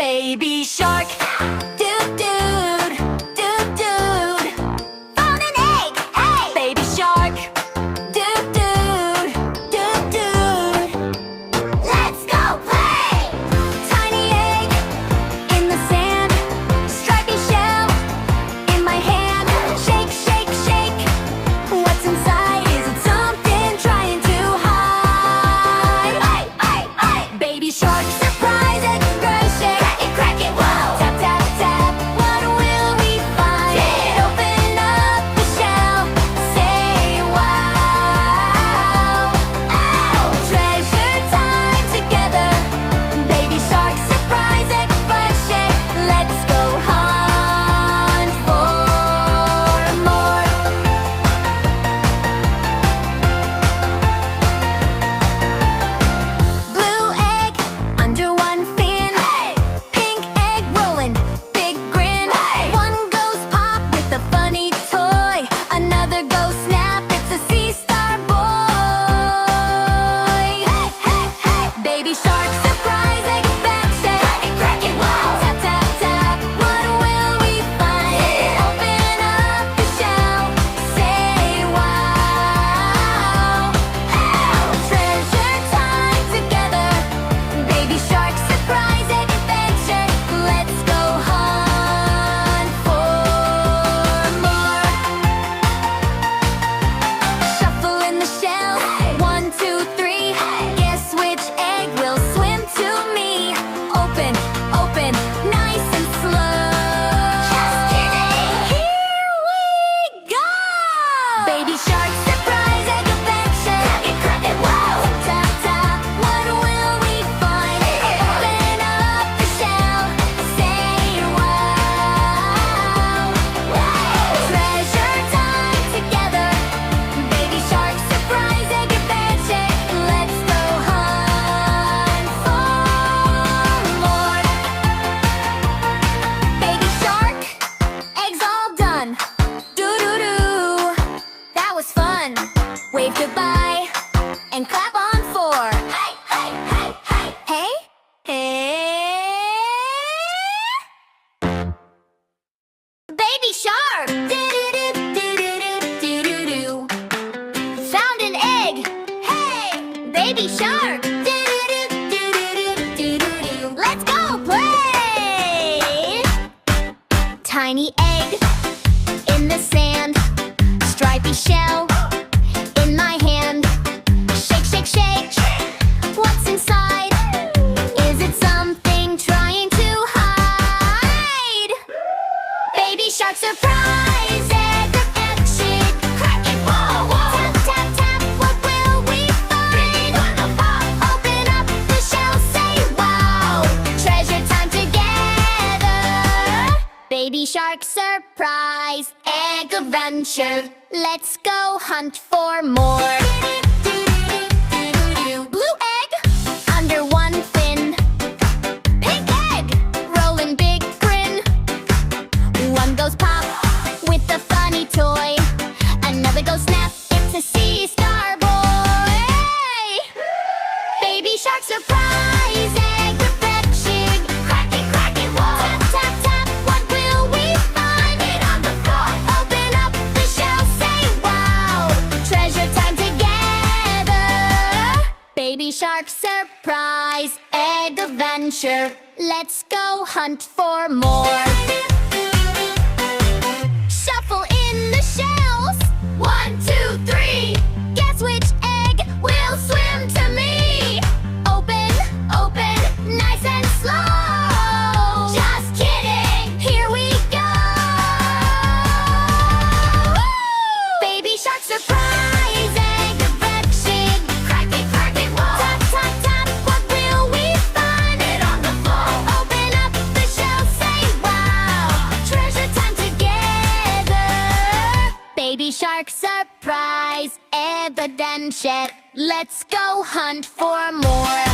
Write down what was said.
Baby shark, doot doot, doot doot. Found an egg, hey! Baby shark, doot doot, doot doot. Let's go play! Tiny egg in the sand, stripy shell in my hand. Shake, shake, shake. What's inside? Is it something trying to hide? Ay, ay, ay. Baby shark, surprise egg, shake. Crack it, whoa! Tap, tap, tap. What will we find? Open up the shell. Say wow. Ow! Treasure time together. Baby shark, surprise egg, shake. Let's go hunt for more. Blue egg under one fin. Pink egg rolling, big grin. One goes pop with a funny toy. Another goes snap, it's a sea star boy. Hey, hey, hey. Baby shark, surprise egg, shake. Crack it, whoa! Tap, tap, tap. What will we find? Open up the shell. Say wow. Ow! Treasure time together. Baby shark, surprise egg adventure. Let's go hunt for more. Shuffle in the shell. 1, 2, 3. Guess which egg will swim to me? Open, open, nice and slow. Just kidding. Here we go. Baby shark, surprise egg adventure. Crack it, whoa! Tap, tap. What will we find? Open up the shell. Say wow. Treasure time together. Baby shark, surprise egg adventure. Let's go hunt for more. Baby shark, eggs all done. Doo doo doo. That was fun. Wave goodbye and clap on 4. Hey, hey, hey, hey. Hey, hey. Baby shark. Do-do-do-do-do-do-do-do. Found an egg. Hey, baby shark. Do-do-do-do-do-do-do. Let's go play. Tiny egg in the sand, stripy shell in my hand. Shake, shake, shake. What's inside? Is it something trying to hide? Baby shark, surprise egg action. Crack it, whoa, whoa! Tap, tap, tap. What will we find? Open up the shell. Say wow. Treasure time together. Baby shark, surprise egg adventure. Let's go hunt for more. Blue egg under one fin. Pink egg rolling, big grin. One goes pop with a funny toy. Another goes snap, it's a sea star boy. Baby shark, surprise egg perfection. Crack it, whoa! Tap, tap, tap. What will we find? On the floor. Open up the shell. Say wow. Treasure time together. Baby shark, surprise egg adventure. Let's go hunt for more. Shuffle in the shells. 1, 2, 3. Guess which egg will swim to me? Open, open, nice and slow. Just kidding. Here we go. Baby shark, surprise egg affection. Crack it, whoa! Tap, tap, tap. What will we find? On the floor. Open up the shell. Say wow. Treasure time together. Baby shark, surprise egg adventure. Let's go hunt for more.